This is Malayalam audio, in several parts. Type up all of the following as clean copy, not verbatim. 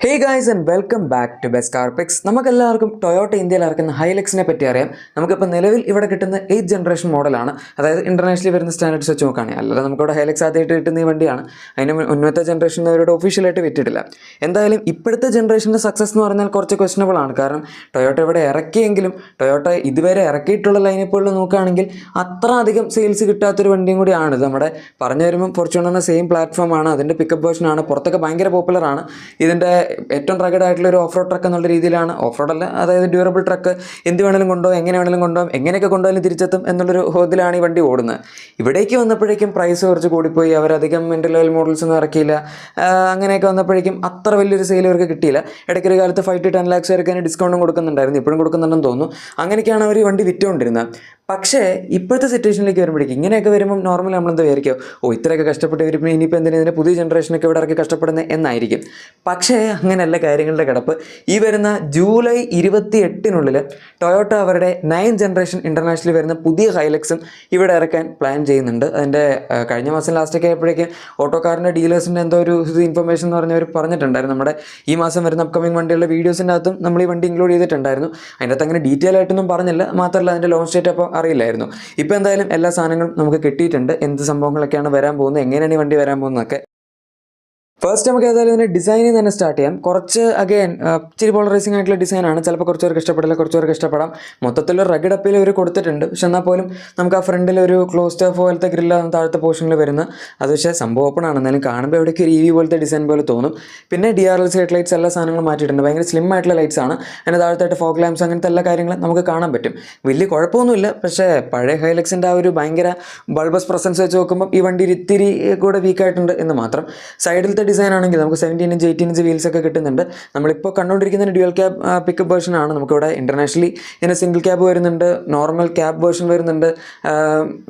Hey guys and welcome back to best car picks. നമുക്കെല്ലാവർക്കും ടൊയോട്ട ഇന്ത്യയിൽ ഇറക്കുന്ന ഹൈലക്സിനെ പറ്റി അറിയാം. നമുക്കിപ്പോൾ നിലവിൽ ഇവിടെ കിട്ടുന്ന 8th ജനറേഷൻ മോഡലാണ്, അതായത് ഇന്റർനാഷണലി വരുന്ന സ്റ്റാൻഡേർഡ്സ് വെച്ച് നോക്കുകയാണെങ്കിൽ. അല്ലാതെ നമുക്കിവിടെ ഹൈലക്സ് ആദ്യമായിട്ട് കിട്ടുന്ന ഈ വണ്ടിയാണ്. അതിന് മുന്നത്തെ ജനറേഷൻ അവരുടെ ഒഫീഷ്യലായിട്ട് വിറ്റിട്ടില്ല. എന്തായാലും ഇപ്പോഴത്തെ ജനറേഷൻ്റെ സക്സസ് എന്ന് പറഞ്ഞാൽ കുറച്ച് ക്വസ്റ്റനബിൾ ആണ്. കാരണം ടൊയോട്ട ഇവിടെ ഇറക്കിയെങ്കിലും ടൊയോട്ട ഇതുവരെ ഇറക്കിയിട്ടുള്ള ലൈനപ്പുകളിൽ നോക്കുകയാണെങ്കിൽ അത്ര അധികം സെയിൽസ് കിട്ടാത്തൊരു വണ്ടിയും കൂടിയാണ് ഇത്. നമ്മുടെ പറഞ്ഞു വരുമ്പോൾ ഫോർച്യൂണറിൻ്റെ സെയിം പ്ലാറ്റ്ഫോമാണ്, അതിൻ്റെ പിക്കപ്പ് വേർഷനാണ്, പുറത്തൊക്കെ ഭയങ്കര പോപ്പുലറാണ്. ഇതിൻ്റെ ഏറ്റവും റഗഡ് ആയിട്ടുള്ള ഒരു ഓഫ് റോഡ് ട്രക്ക് എന്നുള്ള രീതിയിലാണ്, ഓഫ് റോഡ് അല്ല, അതായത് ഡ്യൂറബിൾ ട്രക്ക്, എന്ത് വേണമെങ്കിലും കൊണ്ടുപോകും, എങ്ങനെ വേണമെങ്കിലും കൊണ്ടുപോകും, എങ്ങനെയൊക്കെ കൊണ്ടുപോയാലും തിരിച്ചെത്തും എന്നുള്ളൊരു ഹോദിലാണ് ഈ വണ്ടി ഓടുന്നത്. ഇവിടേക്ക് വന്നപ്പോഴേക്കും പ്രൈസ് കുറച്ച് കൂടിപ്പോയി, അവരധികം എൻട്രി ലെവൽ മോഡൽസ് ഒന്നും ഇറക്കിയില്ല. അങ്ങനെയൊക്കെ വന്നപ്പോഴേക്കും അത്ര വലിയൊരു സെയിൽ അവർക്ക് കിട്ടിയില്ല. ഇടയ്ക്കൊരു കാലത്ത് 5 to 10 lakhs വരെ ഡിസ്കൗണ്ടും കൊടുക്കുന്നുണ്ടായിരുന്നു, ഇപ്പോഴും കൊടുക്കുന്നുണ്ടെന്ന് തോന്നുന്നു. അങ്ങനെയൊക്കെയാണ് അവർ ഈ വണ്ടി വിറ്റുകൊണ്ടിരുന്നത്. പക്ഷേ ഇപ്പോഴത്തെ സിറ്റുവേഷനിലേക്ക് വരുമ്പോഴേക്കും ഇങ്ങനെയൊക്കെ വരുമ്പോൾ നോർമലി നമ്മളെന്താ വിചാരിക്കുക, ഇത്രയൊക്കെ കഷ്ടപ്പെട്ട് വരുമ്പോൾ ഇനിയിപ്പോൾ എന്തിനാ ഇതിൻ്റെ പുതിയ ജനറേഷനൊക്കെ ഇവിടെ ഇറക്കി കഷ്ടപ്പെടുന്നത് എന്നായിരിക്കും. പക്ഷേ അങ്ങനെയല്ല കാര്യങ്ങളുടെ കിടപ്പ്. ഈ വരുന്ന ജൂലൈ 28 ടൊയോട്ട അവരുടെ 9th ജനറേഷൻ ഇൻ്റർനാഷണലി വരുന്ന പുതിയ ഹൈലക്സും ഇവിടെ ഇറക്കാൻ പ്ലാൻ ചെയ്യുന്നുണ്ട്. അതിൻ്റെ കഴിഞ്ഞ മാസം ലാസ്റ്റൊക്കെ ആയപ്പോഴേക്കും ഓട്ടോക്കാറിൻ്റെ ഡീലേഴ്സിൻ്റെ എന്തോ ഒരു ഇൻഫർമേഷൻ എന്ന് പറഞ്ഞവർ പറഞ്ഞിട്ടുണ്ടായിരുന്നു. നമ്മുടെ ഈ മാസം വരുന്ന അപ്കമിങ് വണ്ടികളുടെ വീഡിയോസിൻ്റെ അകത്തും നമ്മൾ ഈ വണ്ടി ഇൻക്ലൂഡ് ചെയ്തിട്ടുണ്ടായിരുന്നു. അതിൻ്റെ അകത്ത് അങ്ങനെ ഡീറ്റെയിൽ ആയിട്ടൊന്നും പറഞ്ഞില്ല, മാത്രമല്ല അതിൻ്റെ ലോഞ്ച് ഡേറ്റ് അപ്പോൾ അറിയില്ലായിരുന്നു. ഇപ്പോൾ എന്തായാലും എല്ലാ സാധനങ്ങളും നമുക്ക് കിട്ടിയിട്ടുണ്ട്, എന്ത് സംഭവങ്ങളൊക്കെയാണ് വരാൻ പോകുന്നത്, എങ്ങനെയാണ് ഈ വണ്ടി വരാൻ പോകുന്നതൊക്കെ. ഫസ്റ്റ് നമുക്ക് ഏതായാലും ഇതിൻ്റെ ഡിസൈനിൽ തന്നെ സ്റ്റാർട്ട് ചെയ്യാം. കുറച്ച് അഗെയിൻ ഇച്ചിരി പോളറൈസിങ് ആയിട്ടുള്ള ഡിസൈനാണ്. ചിലപ്പോൾ കുറച്ച് പേർക്ക് ഇഷ്ടപ്പെടില്ല, കുറച്ച് പേർക്ക് ഇഷ്ടപ്പെടാം. മൊത്തത്തിലൊരു റഗഡ് അപ്പിൽ അവർ കൊടുത്തിട്ടുണ്ട്. പക്ഷെ എന്നാൽ പോലും നമുക്ക് ആ ഫ്രണ്ടിൽ ഒരു ക്ലോസ്ഡ് ഓഫ് പോലത്തെ ഗ്രില്ലാണ് താഴത്തെ പോർഷനിൽ വരുന്നത്. അത് പക്ഷേ സംഭവം ഓപ്പൺ ആണ്, എന്നാലും കാണുമ്പോൾ എവിടേക്ക് ഒരു EV പോലത്തെ ഡിസൈൻ പോലെ തോന്നും. പിന്നെ DRLs ഹെഡ് ലൈറ്റ്സ് എല്ലാ സാധനങ്ങളും മാറ്റിയിട്ടുണ്ട്. ഭയങ്കര സ്ലിം ആയിട്ടുള്ള ലൈറ്റ്സ് ആണ്. അതിൻ്റെ താഴത്തായിട്ട് ഫോഗ് ലാംപ്സ് അങ്ങനത്തെ എല്ലാ കാര്യങ്ങളും നമുക്ക് കാണാൻ പറ്റും. വലിയ കുഴപ്പമൊന്നുമില്ല. പക്ഷേ പഴയ ഹൈലക്സിൻ്റെ ആ ഒരു ഭയങ്കര ബൾബസ് പ്രസൻസ് വെച്ച് നോക്കുമ്പോൾ ഈ വണ്ടി ഇത്തിരി കൂടെ വീക്കായിട്ടുണ്ട് എന്ന് മാത്രം. സൈഡിലത്തെ ഡിസൈൻ ആണെങ്കിൽ നമുക്ക് 17 ഇഞ്ച് 18 ഇഞ്ച് വീൽസ് ഒക്കെ കിട്ടുന്നുണ്ട്. നമ്മളിപ്പോൾ കണ്ടുകൊണ്ടിരിക്കുന്ന ഡ്യുവൽ ക്യാബ് പിക്കപ്പ് വേർഷനാണ്. നമുക്കിവിടെ ഇൻ്റർനാഷണലി ഇതിന് സിംഗിൾ ക്യാബ് വരുന്നുണ്ട്, നോർമൽ ക്യാബ് വേർഷൻ വരുന്നുണ്ട്,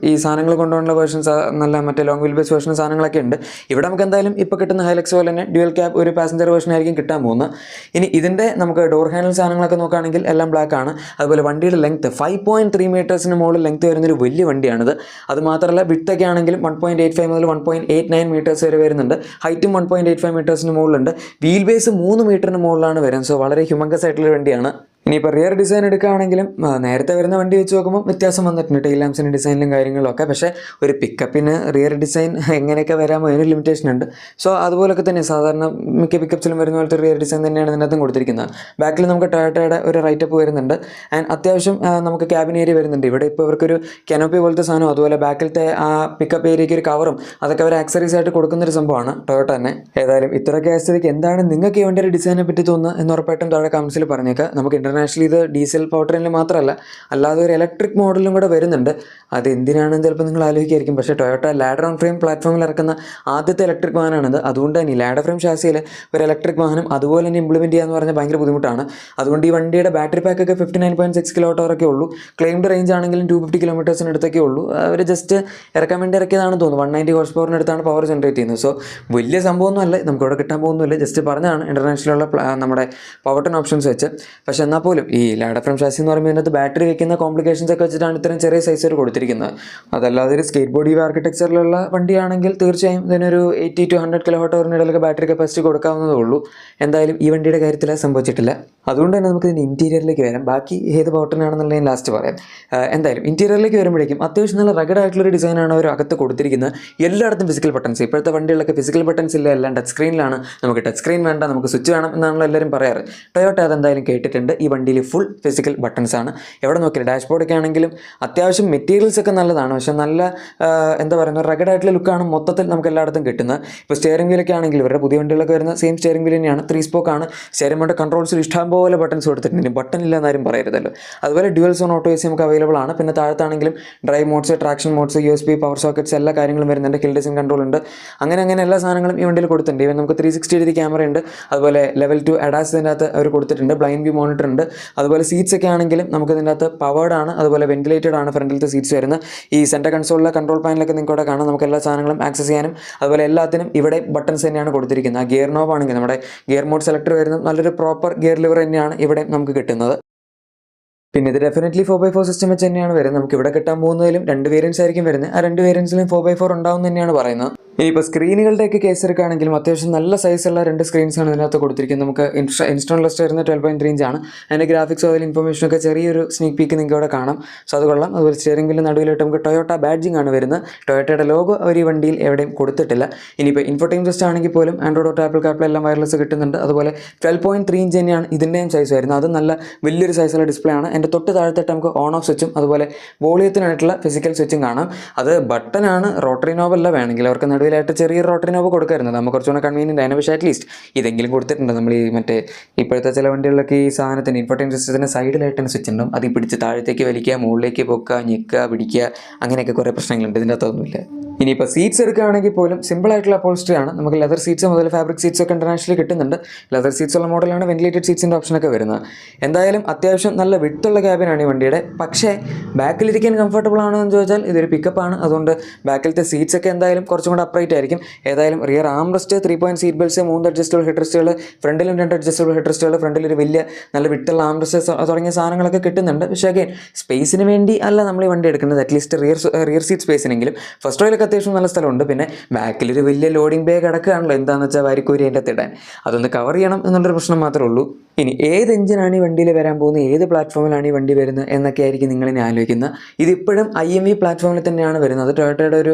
ഈ സാധനങ്ങൾ കൊണ്ടുപോകുന്ന വേർഷൻസ്, നല്ല മറ്റേ ലോങ് വീൽ ബേസ് വേർഷൻ സാധനങ്ങളൊക്കെ ഉണ്ട്. ഇവിടെ നമുക്ക് എന്തായാലും ഇപ്പോൾ കിട്ടുന്ന ഹൈലക്സ് പോലെ തന്നെ ഡ്യുവൽ ക്യാബ് ഒരു പാസഞ്ചർ വേർഷൻ ആയിരിക്കും കിട്ടാൻ പോകുന്നത്. ഇനി ഇതിൻ്റെ നമുക്ക് ഡോർ ഹാൻഡിൽ സാധനങ്ങളൊക്കെ നോക്കുകയാണെങ്കിൽ എല്ലാം ബ്ലാക്ക് ആണ്. അതുപോലെ വണ്ടിയുടെ ലെങ്ത്ത് 5.3 മീറ്റേഴ്സിന് മുകളിൽ ലെങ്ത്ത് വരുന്നൊരു വലിയ വണ്ടിയാണിത്. അത് മാത്രമല്ല വിഡ്ത്തൊക്കെ ആണെങ്കിലും 1.85 മുതൽ 1.89 മീറ്റേഴ്സ് വരെ വരുന്നുണ്ട്. ഹൈറ്റും 1.85 മീറ്റേഴ്സിന് മുകളിലുണ്ട്. വീൽ ബേസ് 3 മീറ്ററിന് മുകളിലാണ് വരുന്നത്. സോ വളരെ ഹ്യൂമങ്കസ് ആയിട്ടുള്ള വണ്ടിയാണ്. ഇനിയിപ്പോൾ റിയർ ഡിസൈൻ എടുക്കുകയാണെങ്കിലും നേരത്തെ വരുന്ന വണ്ടി വെച്ച് നോക്കുമ്പോൾ വ്യത്യാസം വന്നിട്ടുണ്ട്, ടെയിൽ ലാംപ്സിൻ്റെ ഡിസൈനിലും കാര്യങ്ങളും ഒക്കെ. പക്ഷേ ഒരു പിക്കപ്പിന് റിയർ ഡിസൈൻ എങ്ങനെയൊക്കെ വരാമോ അതിന് ലിമിറ്റേഷൻ ഉണ്ട്. സോ അതുപോലൊക്കെ തന്നെ സാധാരണ മിക്ക പിക്കപ്സിലും വരുന്ന പോലത്തെ റിയർ ഡിസൈൻ തന്നെയാണ് ഇതിനകത്തും കൊടുത്തിരിക്കുന്നത്. ബാക്കിൽ നമുക്ക് ടൊയോട്ടയുടെ ഒരു റൈറ്റപ്പ് വരുന്നുണ്ട്. ആൻഡ് അത്യാവശ്യം നമുക്ക് ക്യാബിൻ ഏരിയ വരുന്നുണ്ട്. ഇവിടെ ഇപ്പോൾ ഇവർക്കൊരു കനോപ്പി പോലത്തെ സാധനം, അതുപോലെ ബാക്കിലത്തെ ആ പിക്കപ്പ് ഏരിയയ്ക്ക് ഒരു കവറും അതൊക്കെ അവർ ആക്സറീസ് ആയിട്ട് കൊടുക്കുന്നൊരു സംഭവമാണ് ടൊയോട്ട തന്നെ. ഏതായാലും ഇത്രയൊക്കെ ആയസ്ഥിതിക്ക് എന്താണ് നിങ്ങൾക്ക് ഈ വണ്ടിയുടെ ഡിസൈനെ പറ്റി തോന്നുന്നത് എന്ന് ഉറപ്പായിട്ടും താഴെ കമൻസിൽ പറഞ്ഞേക്കാം. നമുക്ക് ഇന്റർനാഷണലി ഇത് ഡീസൽ പവർ ട്രെയിനിൽ മാത്രമല്ല, അല്ലാതെ ഒരു ഇലക്ട്രിക് മോഡലും കൂടെ വരുന്നുണ്ട്. അത് എന്തിനാണെന്ന് ചിലപ്പോൾ നിങ്ങൾ ആലോചിക്കായിരിക്കും. പക്ഷേ ടൊയോട്ട ലാഡർ ഓൺ ഫ്രെയിം പ്ലാറ്റ്ഫോമിൽ ഇറക്കുന്ന ആദ്യത്തെ ഇലക്ട്രിക് വാഹനമാണിത്. അതുകൊണ്ട് തന്നെ ലാഡർ ഫ്രെയിം ഷാസിയിൽ ഒരു ഇലക്ട്രിക് വാഹനം അതുപോലെ തന്നെ ഇംപ്ലിമെൻറ്റ് ചെയ്യാന്ന് പറഞ്ഞാൽ ഭയങ്കര ബുദ്ധിമുട്ടാണ്. അതുകൊണ്ട് ഈ വണ്ടിയുടെ ബാറ്ററി പാക്കൊക്കെ 59.6 kWh ഉള്ളൂ. ക്ലെയിംഡ് റേഞ്ച് ആണെങ്കിലും 250 കിലോമീറ്റേഴ്സിന് അടുത്തൊക്കെ ഉള്ളൂ. അവർ ജസ്റ്റ് ഇറക്കാൻ വേണ്ടി ഇറക്കിയതാണെന്ന് തോന്നുന്നു. 190 ഹോഴ്സ് പവറിന് അടുത്താണ് പവർ ജനറേറ്റ് ചെയ്യുന്നത്. സോ വലിയ സംഭവമൊന്നും അല്ല, നമുക്കിവിടെ കിട്ടാൻ പോകുന്നില്ല. ജസ്റ്റ് പറഞ്ഞതാണ് ഇന്റർനാഷണലുള്ള നമ്മുടെ പവർ ടൺ ഓപ്ഷൻസ് വെച്ച്. പക്ഷേ എന്നാൽ പോലും ഈ ലാഡർ ഫ്രെയിം ഷാസി എന്ന് പറയുമ്പോൾ ഇതിനകത്ത് ബാറ്ററി വെക്കുന്ന കോംപ്ലിക്കേഷൻസ് ഒക്കെ വെച്ചിട്ടാണ് ഇത്രയും ചെറിയ സൈസ് കൊടുത്തിരിക്കുന്നത്. അതല്ലാതെ ഒരു സ്കേറ്റ് ബോർഡ് ആർക്കിടെക്ചറിലുള്ള വണ്ടിയാണെങ്കിൽ തീർച്ചയായും ഇതിനൊരു 80 to 100 kWh ഇടയിലൊക്കെ ബാറ്ററി കപ്പാസിറ്റി കൊടുക്കാവുന്നതേ ഉള്ളൂ. എന്തായാലും ഈ വണ്ടിയുടെ കാര്യത്തിൽ അത് സംഭവിച്ചിട്ടില്ല. അതുകൊണ്ട് തന്നെ നമുക്ക് ഇതിൻ്റെ ഇൻറ്റീരിയറിലേക്ക് വരാം. ബാക്കി ഏത് ബോട്ടനാണെന്നുള്ള ഞാൻ ലാസ്റ്റ് പറയാം. എന്തായാലും ഇൻറ്റീരിയറിലേക്ക് വരുമ്പോഴേക്കും അത്യാവശ്യം നല്ല റഗഡ് ആയിട്ടുള്ളൊരു ഡിസൈനാണ് അവർ അകത്ത് കൊടുത്തിരിക്കുന്നത്. എല്ലായിടത്തും ഫിസിക്കൽ ബട്ടൺസ്. ഇപ്പോഴത്തെ വണ്ടികളൊക്കെ ഫിസിക്കൽ ബട്ടൺസ് ഇല്ല, എല്ലാം ടച്ച് സ്ക്രീനിലാണ്. നമുക്ക് ടച്ച് സ്ക്രീൻ വേണ്ട, നമുക്ക് സ്വിച്ച് വേണം എന്നാണല്ലോ എല്ലാവരും പറയാറ്. ടൊയോട്ട അതെന്തായാലും കേട്ടിട്ടുണ്ട്. ഈ വണ്ടിയിൽ ഫുൾ ഫിസിക്കൽ ബട്ടൺസ് ആണ്. എവിടെ നോക്കിയാൽ ഡാഷ്ബോർഡൊക്കെ ആണെങ്കിലും അത്യാവശ്യം മെറ്റീരിയൽസ് ഒക്കെ നല്ലതാണ്. പക്ഷേ നല്ല എന്താ പറയുക, റഗഡ് ആയിട്ടുള്ള ലുക്കാണ് മൊത്തത്തിൽ നമുക്ക് എല്ലായിടത്തും കിട്ടുന്നത്. ഇപ്പോൾ സ്റ്റിയറിംഗ് വീലൊക്കെ ആണെങ്കിൽ ഇവരുടെ പുതിയ വണ്ടികളൊക്കെ വരുന്ന സെയിം സ്റ്റിയറിംഗ് വീൽ തന്നെയാണ്. 3 സ്പോക്കാണ്. സ്റ്റിയറിംഗ് വീലിൻ്റെ കൺട്രോൾസിൽ ഇഷ്ടംപോലെ ബട്ടൺസ് കൊടുത്തിട്ടുണ്ട്. ബട്ടൺ ഇല്ല എന്നാരും പറയരുതല്ലോ. അതുപോലെ ഡ്യുവൽ സോൺ ഓട്ടോ AC നമുക്ക് അവൈലബിൾ ആണ്. പിന്നെ താഴത്താണെങ്കിലും drive modes, traction modes, USB power sockets എല്ലാ കാര്യങ്ങളും വരുന്നുണ്ട്. ഹിൽ ഡിസിൻ കൺട്രോൾ ഉണ്ട്. അങ്ങനെ എല്ലാ സാധനങ്ങളും ഈ വണ്ടിയിൽ കൊടുത്തിട്ടുണ്ട്. ഇവൻ നമുക്ക് 360 ക്യാമറ ഉണ്ട്. അതുപോലെ ലെവൽ 2 ADAS ഇതിൻ്റെ അകത്ത് അവർ കൊടുത്തിട്ടുണ്ട്. ബ്ലൈൻഡ് വ്യൂ മോണിറ്റർ ഉണ്ട്. അതുപോലെ സീറ്റ്സ് ഒക്കെ ആണെങ്കിലും നമുക്ക് ഇതിൻ്റെ അകത്ത് പവേർഡ് ആണ്. അതുപോലെ വെന്റിലേറ്റഡ് ആണ് ഫ്രണ്ടിലത്തെ സീറ്റ്സ് വരുന്നത്. ഈ സെൻറ്റർ കൺസോളിലെ കൺട്രോൾ പാനലൊക്കെ നിങ്ങൾക്ക് ഇവിടെ കാണാം. നമുക്ക് എല്ലാ സാധനങ്ങളും ആക്സസ് ചെയ്യാനും അതുപോലെ എല്ലാത്തിനും ഇവിടെ ബട്ടൺസ് തന്നെയാണ് കൊടുത്തിരിക്കുന്നത്. ആ ഗിയർ നോബ് ആണെങ്കിൽ നമ്മുടെ ഗിയർ മോഡ് സെലക്ടർ വരുന്നത് നല്ലൊരു പ്രോപ്പർ ഗിയർ ലിവർ തന്നെയാണ് ഇവിടെ നമുക്ക് കിട്ടുന്നത്. പിന്നെ ഇത് ഡെഫിനറ്റ്ലി 4x4 സിസ്റ്റം വെച്ച് തന്നെയാണ് വരുന്നത്. നമുക്ക് ഇവിടെ കിട്ടാൻ പോകുന്നതിലും 2 വേരിയൻസ് ആയിരിക്കും വരുന്നത്. ആ 2 വേരിയൻസിലും 4x4 ഉണ്ടാവും തന്നെയാണ് പറയുന്നത്. ഇനിയിപ്പോൾ സ്ക്രീനുകളുടെയൊക്കെ കേസ് എടുക്കുകയാണെങ്കിലും അത്യാവശ്യം നല്ല സൈസുള്ള 2 സ്ക്രീൻസാണ് ഇതിനകത്ത് കൊടുത്തിരിക്കുന്നത്. നമുക്ക് ഇൻസ്റ്റോൺ ലിസ്റ്റ് വരുന്നത് 12.3 ഇഞ്ചാണ്. അതിൻ്റെ ഗ്രാഫിക്സ് അതിൽ ഇൻഫർമേഷനൊക്കെ ചെറിയൊരു സ്നീക്ക് പീക്ക് നിങ്ങൾക്ക് ഇവിടെ കാണാം. സോ അത് കൊള്ളാം. അതുപോലെ സ്റ്റിയറിംഗ് വീലിന് നടുവിലായിട്ട് നമുക്ക് ടൊയോട്ട ബാഡ്ജിങ് ആണ് വരുന്നത്. ടൊയോട്ടയുടെ ലോഗോ അവർ ഈ വണ്ടിയിൽ എവിടെയും കൊടുത്തിട്ടില്ല. ഇനിയിപ്പോൾ ഇൻഫോർടൈൻ സിസ്റ്റം ആണെങ്കിൽ പോലും ആൻഡ്രോയിഡ് ഓട്ടോ, ആപ്പിൾ കാർപ്ലേ എല്ലാം വയർലെസ് കിട്ടുന്നുണ്ട്. അതുപോലെ 12.3 ഇഞ്ച് തന്നെയാണ് ഇതിൻ്റെയും സൈസ് വരുന്നത്. അത് നല്ല വലിയൊരു സൈസുള്ള ഡിസ്പ്ലേ ആണ്. എൻ്റെ തൊട്ട് താഴത്തായിട്ട് നമുക്ക് ഓൺ ഓഫ് സ്വിച്ചും അതുപോലെ വോളിയത്തിനായിട്ടുള്ള ഫിസിക്കൽ സ്വിച്ചും കാണാം. അത് ബട്ടനാണ്, റോട്ടറി നോബല്ല. വേണമെങ്കിൽ അവർക്ക് നടുവിലായിട്ട് ചെറിയൊരു റോട്ടറി നോബ് കൊടുക്കാറുണ്ട്. നമുക്ക് കുറച്ചുകൂടെ കൺവീനിയൻ്റ് ആണ്. പക്ഷേ അറ്റ്ലീസ്റ്റ് ഇതെങ്കിലും കൊടുത്തിട്ടുണ്ട്. നമ്മൾ ഈ മറ്റേ ഇപ്പോഴത്തെ ചില വണ്ടികളിലൊക്കെ ഈ സാധനത്തിന് ഇൻഫോർടൈൻ സിസ്റ്റത്തിന് സൈഡിലായിട്ടാണ് സ്വിച്ച് ഉണ്ടാവും. അത് പിടിച്ച് താഴത്തേക്ക് വലിക്കുക, മുകളിലേക്ക് പൊക്കുക, ഞെക്കുക, പിടിക്കുക, അങ്ങനെയൊക്കെ കുറേ പ്രശ്നങ്ങളുണ്ട്. ഇതിൻ്റെ അകത്തൊന്നുമില്ല. ഇനിയിപ്പോൾ സീറ്റ്സ് എടുക്കുകയാണെങ്കിൽ പോലും സിമ്പിൾ ആയിട്ടുള്ള അപ്പോൾസ്റ്ററി ആണ്. നമുക്ക് ലെതർ സീറ്റ്സ് മുതൽ ഫാബ്രിക് സീറ്റ്സ് ഒക്കെ ഇന്റർനാഷണലി കിട്ടുന്നുണ്ട്. ലെതർ സീറ്റ്സ് ഉള്ള മോഡലാണ് വെന്റിലേറ്റഡ് സീറ്റ്സിൻ്റെ ഓപ്ഷനൊക്കെ വരുന്നത്. എന്തായാലും അത്യാവശ്യം നല്ല വിട്ടുള്ള ക്യാബിനാണ് ഈ വണ്ടിയുടെ. പക്ഷേ ബാക്കിലിരിക്കാൻ കംഫർട്ടബിൾ ആണോ എന്ന് ചോദിച്ചാൽ ഇതൊരു പിക്കപ്പാണ്. അതുകൊണ്ട് ബാക്കിലത്തെ സീറ്റ്സ് ഒക്കെ എന്തായാലും കുറച്ചും കൂടെ അപ്രൈറ്റ് ആയിരിക്കും. ഏതായാലും rear armrest, 3 point seat belts, 3 adjustable head റെസ്റ്റുകൾ, ഫ്രണ്ടിലും 2 അഡ്ജസ്റ്റബിൾ ഹെഡ് റെസ്റ്റുകൾ, ഫ്രണ്ടിൽ ഒരു വലിയ നല്ല വിട്ടുള്ള ആംറസ്റ്റ് തുടങ്ങിയ സാധനങ്ങളൊക്കെ കിട്ടുന്നുണ്ട്. പക്ഷേ അഗൈൻ സ്പേസിന് വേണ്ടി അല്ല നമ്മൾ ഈ വണ്ടി എടുക്കുന്നത്. അറ്റ്ലീസ്റ്റ് റിയർ സീറ്റ് സ്പേസിനെങ്കിലും. ഫസ്റ്റ് റോയിലൊക്കെ അത്യാവശ്യം നല്ല സ്ഥലമുണ്ട്. പിന്നെ ബാക്കിലൊരു വലിയ ലോഡിംഗ് ബേ കിടക്കുകയാണല്ലോ, എന്താണെന്ന് വെച്ചാൽ വാരിക്കൂരി അതിൻ്റെ അകത്ത് ഇടാൻ. അതൊന്ന് കവർ ചെയ്യണം എന്നുള്ളൊരു പ്രശ്നം മാത്രമേ ഉള്ളൂ. ഇനി ഏത് എഞ്ചിനാണ് ഈ വണ്ടിയിൽ വരാൻ പോകുന്നത്, ഏത് പ്ലാറ്റ്ഫോമിലാണ് ഈ വണ്ടി വരുന്നത് എന്നൊക്കെ ആയിരിക്കും നിങ്ങളിനി ആലോചിക്കുന്നത്. ഇതിപ്പോഴും IME പ്ലാറ്റ്ഫോമിൽ തന്നെയാണ് വരുന്നത്. ടൊയോട്ടയുടെ ഒരു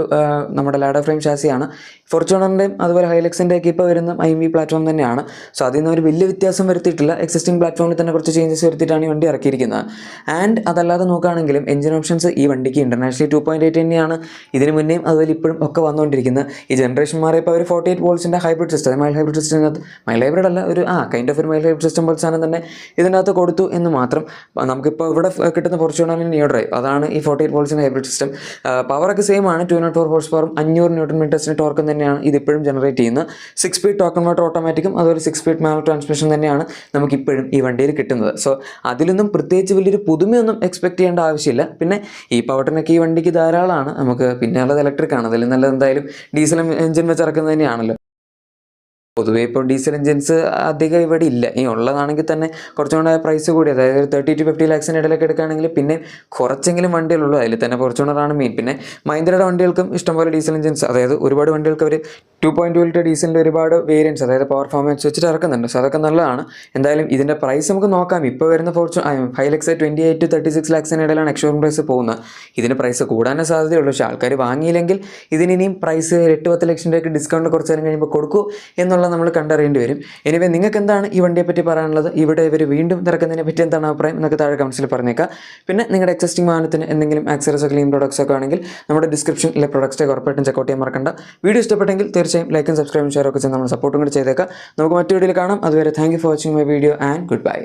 നമ്മുടെ ലാഡർ ഫ്രെയിം ഷാസിയാണ്. ഫോർച്യൂണറിൻ്റെയും അതുപോലെ ഹൈലക്സിൻ്റെയൊക്കെ ഇപ്പോൾ വരുന്ന IME പ്ലാറ്റ്ഫോം തന്നെയാണ്. സോ അതിൽ നിന്ന് ഒരു വലിയ വ്യത്യാസം വരുത്തിയിട്ടില്ല. എക്സിസ്റ്റിംഗ് പ്ലാറ്റ്ഫോമിൽ തന്നെ കുറച്ച് ചേഞ്ചസ് വരുത്തിയിട്ടാണ് ഈ വണ്ടി ഇറക്കിയിരിക്കുന്നത്. ആൻഡ് അതല്ലാതെ നോക്കുകയാണെങ്കിലും എഞ്ചിൻ ഓപ്ഷൻസ് ഈ വണ്ടിക്ക് ഇന്റർനാഷണലി 2.8 തന്നെയാണ്. ഇതിന് മുന്നേയും അതുപോലെ ഇപ്പോഴും ഒക്കെ വന്നുകൊണ്ടിരിക്കുന്നത്. ഈ ജനറേഷൻ മാറിയപ്പോൾ അവർ 48 വോൾട്സിൻ്റെ ഹൈബ്രിഡ് സിസ്റ്റം, മൈൽഡ് ഹൈബ്രിഡ് സിസ്റ്റത്തിനകത്ത്, മൈൽഡ് ഹൈബ്രിഡ് അല്ല, ഒരു കൈൻഡ് ഓഫ് ഒരു മൈൽഡ് ഹൈബ്രിഡ് സിസ്റ്റം സാധനം തന്നെ ഇതിനകത്ത് കൊടുത്തു എന്ന് മാത്രം. നമുക്കിപ്പോൾ ഇവിടെ കിട്ടുന്ന ഫോർച്യൂണറിന് നിയോ ഡ്രൈവ്, അതാണ് ഈ 48 വോൾട്സിൻ്റെ ഹൈബ്രിഡ് സിസ്റ്റം. പവറൊക്കെ സെയിം ആണ്. 204 ഹോഴ്സ് പവറും 500 ന്യൂട്ടൺ മീറ്റേഴ്സിന് ടോർക്കും തന്നെയാണ് ഇതിപ്പോഴും ജനറേറ്റ് ചെയ്യുന്നത്. 6 സ്പീഡ് ടോക്ക് കൺവെർട്ടർ ഓട്ടോമാറ്റിക്കും അതുപോലെ 6 സ്പീഡ് മാനുവൽ ട്രാൻസ്മിഷൻ തന്നെയാണ് നമുക്കിപ്പോഴും ഈ വണ്ടിയിൽ കിട്ടുന്നത്. സോ അതിലൊന്നും പ്രത്യേകിച്ച് വലിയൊരു പുതുമയൊന്നും എക്സ്പെക്ട് ചെയ്യേണ്ട ആവശ്യമില്ല. പിന്നെ ഈ പവർട്ടനൊക്കെ ഈ വണ്ടിക്ക് ധാരാളമാണ്. നമുക്ക് പിന്നെ ഉള്ളത് ഇലക്ട്രിക് ആണ്. അതിൽ നല്ലത് എന്തായാലും ഡീസൽ എഞ്ചിൻ വെച്ച് ഇറക്കുന്നത് തന്നെയാണല്ലോ. പൊതുവേ ഇപ്പോൾ ഡീസൽ എഞ്ചിൻസ് അധികം ഇവിടെ ഇല്ല. ഈ ഉള്ളതാണെങ്കിൽ തന്നെ കുറച്ചും കൂടെ പ്രൈസ് കൂടി, അതായത് 30 to 50 ലാക്സിന് ഇടയിലൊക്കെ എടുക്കുകയാണെങ്കിൽ പിന്നെ കുറച്ചെങ്കിലും വണ്ടികളുള്ളൂ. അതിൽ തന്നെ ഫോർച്യൂണറാണ് മെയിൻ. പിന്നെ മഹീന്ദ്രയുടെ വണ്ടികൾക്കും ഇഷ്ടംപോലെ ഡീസൽ എഞ്ചിൻസ്, അതായത് ഒരുപാട് വണ്ടികൾക്ക് അവർ 2.2 ലിറ്റർ ഡീസലിൻ്റെ ഒരുപാട് വേരിയൻസ്, അതായത് പെർഫോമൻസ് വെച്ചിട്ട് ഇറക്കുന്നുണ്ട്. സോ അതൊക്കെ നല്ലതാണ്. എന്തായാലും ഇതിൻ്റെ പ്രൈസ് നമുക്ക് നോക്കാം. ഇപ്പോൾ വരുന്ന ഹൈലക്സ് 28 to 36 ലാക്സിന് ഇടയിലാണ് എക്സ്ഷോറൂം പ്രൈസ് പോകുന്നത്. ഇതിന് പ്രൈസ് കൂടാനേ സാധ്യതയുള്ളൂ. പക്ഷേ ആൾക്കാർ വാങ്ങിയില്ലെങ്കിൽ ഇതിനിയും പ്രൈസ് 8-10 ലക്ഷം രൂപയ്ക്ക് ഡിസ്കൗണ്ട് കുറച്ച് നേരം കഴിയുമ്പോൾ കൊടുക്കൂ എന്നുള്ള നമ്മൾ കണ്ടറിയേണ്ടി വരും. എനിവേ നിങ്ങൾക്ക് എന്താണ് ഈ വണ്ടിയെ പറ്റി പറയാനുള്ളത്, ഇവിടെ ഇവർ വീണ്ടും ഇറക്കുന്നതിനെ പറ്റി എന്താണ് അഭിപ്രായം എന്നൊക്കെ താഴെ കമൻസിൽ പറഞ്ഞേക്കാം. പിന്നെ നിങ്ങളുടെ എക്സിസ്റ്റിംഗ് വാഹനത്തിന് എന്തെങ്കിലും ആക്സറീസോ ക്ലീൻ പ്രൊഡക്ട്സ് ഒക്കെ ആണെങ്കിൽ നമ്മുടെ ഡിസ്ക്രിപ്ഷനിലെ പ്രൊഡക്ട്സ് ഉറപ്പായിട്ടും ചെക്കൗട്ട് ചെയ്യാൻ മറക്കണ്ട. വീഡിയോ ഇഷ്ടപ്പെട്ടെങ്കിൽ തീർച്ചയായും ലൈക്കും സബ്സ്ക്രൈബും ഷെയർ ഒക്കെ ചെയ്ത് നമ്മൾ സപ്പോർട്ടും കൂടി ചെയ്തേക്കാം. നമുക്ക് മറ്റു വീഡിയോയിൽ കാണാം. അതുവരെ thank you for watching my video and good bye.